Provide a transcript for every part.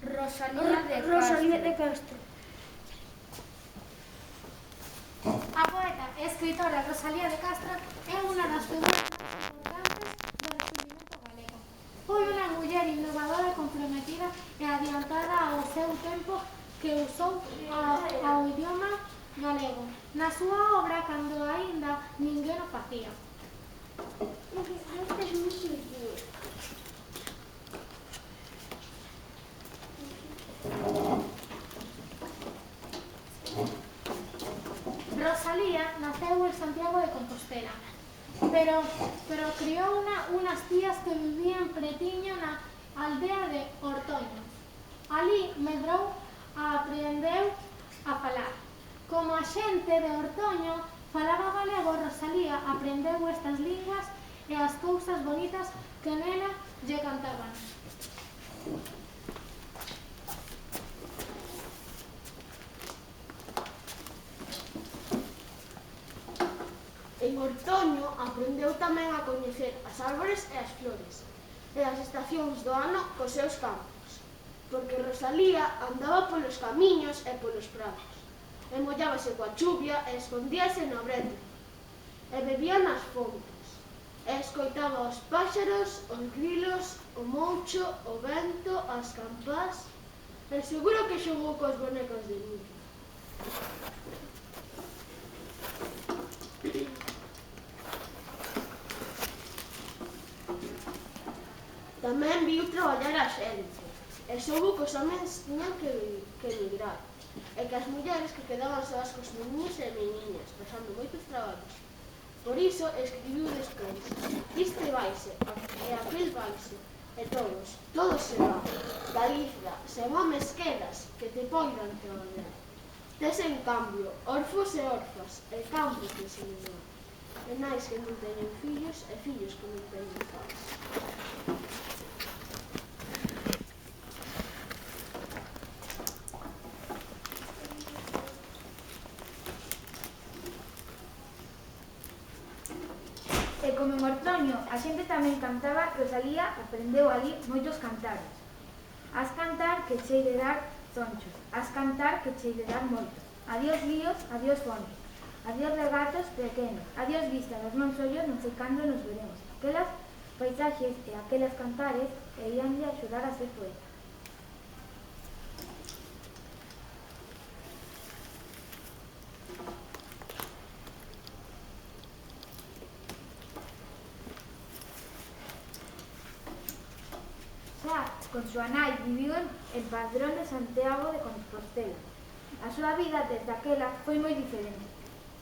Rosalía de Castro. A poeta e escritora Rosalía de Castro é unha das figuras importantes do Renacimento galego. Foi unha muller innovadora, comprometida e adiantada ao seu tempo que usou ao idioma galego na súa obra cando aínda ninguén o facía. Rosalía naceu en Santiago de Compostela, pero criou unas tías que vivían pretiño na aldea de Ortoño. Ali medrou e aprendeu a falar. Como a xente de Ortoño falaba galego, Rosalía aprendeu estas linguas e as cousas bonitas que nela lle cantaban. En Ortoño aprendeu tamén a coñecer as árbores e as flores e as estacións do ano cos seus campos, porque Rosalía andaba polos camiños e polos prados, e mollábase coa chuvia e escondíase no brete, e bebía nas fontes, e escoitaba os páxaros, os grilos, o moucho, o vento, as campás, e seguro que xogou cos bonecos de Mickey. Tamén viu traballar a xente, e soubo que os homens tiñan que emigrar, e que as mulleres que quedaban soas cos meniños e meniñas, pasando moitos traballos. Por iso escribiu despois: "Este vaise, e aquel vaise, e todos se van. Galiza, sen homes quedas, que te poidan traballar. Tes en cambio orfos e orfas, e campos de semear, e nais que non teñen fillos, e fillos que non teñen pais." E como en Ortoño a xente tamén cantaba, Rosalía aprendeu ali moitos cantares. As cantar que chei de dar zonchos, as cantar que chei de dar moito. Adiós ríos, adiós fontes, adiós regatos pequenos, adiós vista dos mons ollos, non sei cando nos veremos. Aquelas paisaxes e aquelas cantares que íanlle axudar a ser poeta. Con súa nai viviu en Padrón de Santiago de Compostela. A súa vida desde aquela foi moi diferente.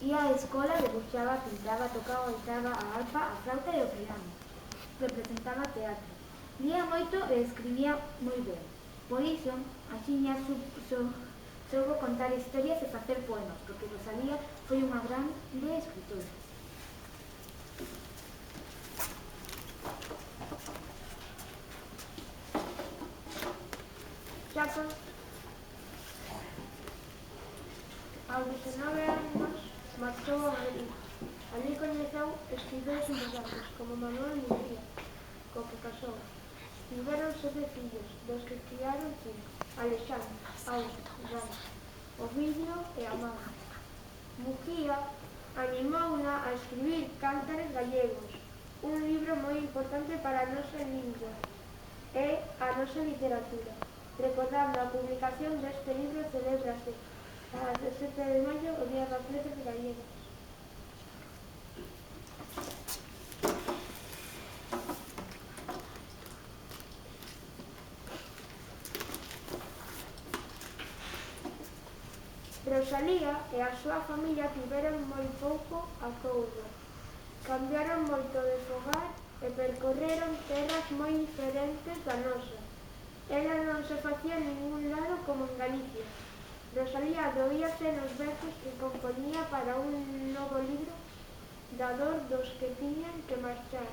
Ía á escola, debuxaba, pintaba, tocaba a guitarra, a arpa, a flauta e o piano. Representaba teatro. Lía moito e escribía moi ben. Por iso, axiña soubo contar historias e facer poemas, porque Rosalía foi unha grande escritora. Aos 19 anos marchou a Madrid. Alí coñeceu escritores importantes como Manuel Murguía, co que casou. Tiveron 7 fillos, dos que criaron 5: Alexandre, Augusto, Iván, Ovidio e Amado. Murguía animouna a escribir Cántares gallegos, un libro moi importante para a nosa lingua e a nosa literatura. Recordando a publicación deste libro, celébrase a 17 de maio o Día das Letras Gallegas. Rosalía e a súa familia tiveron moi pouco acougo. Cambiaron moito de fogar e percorreron terras moi diferentes da nosa. Ela non se facía en ningún lado como en Galicia. Rosalía doíase nos versos que compoñía para un novo libro da dor dos que tiñan que marchar,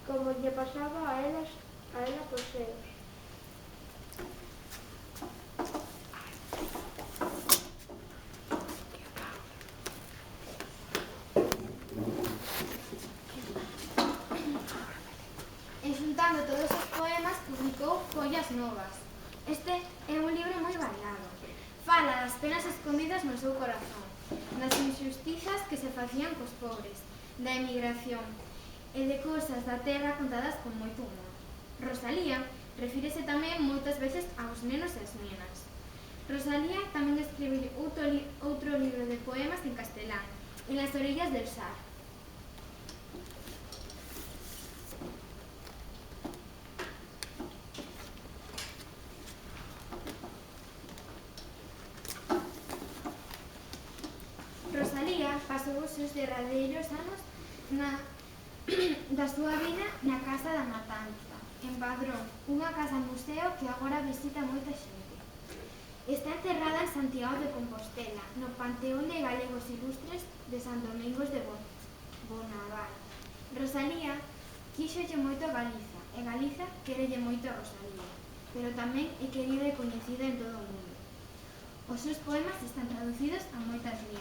como lle pasaba a ela cos seus. E xuntando todos os poemas publicou Follas Novas. Este Fala das penas escondidas no seu corazón, das injustizas que se facían cos pobres, da emigración e de cousas da terra contadas con moito humor. Rosalía refírese tamén moitas veces aos nenos e as nenas. Rosalía tamén escribe outro libro de poemas en castelán, En las orillas del Sar. Rosalía pasou os seus derradeiros anos da súa vida na Casa da Matanza, en Padrón, unha casa museo que agora visita moita xente. Está enterrada en Santiago de Compostela, no Panteón de Galegos Ilustres de San Domingos de Bonaval. Rosalía quíxolle moito a Galiza, e Galiza quérelle moito a Rosalía, pero tamén é querida e coñecida en todo o mundo. Os seus poemas están traducidos a moitas linguas.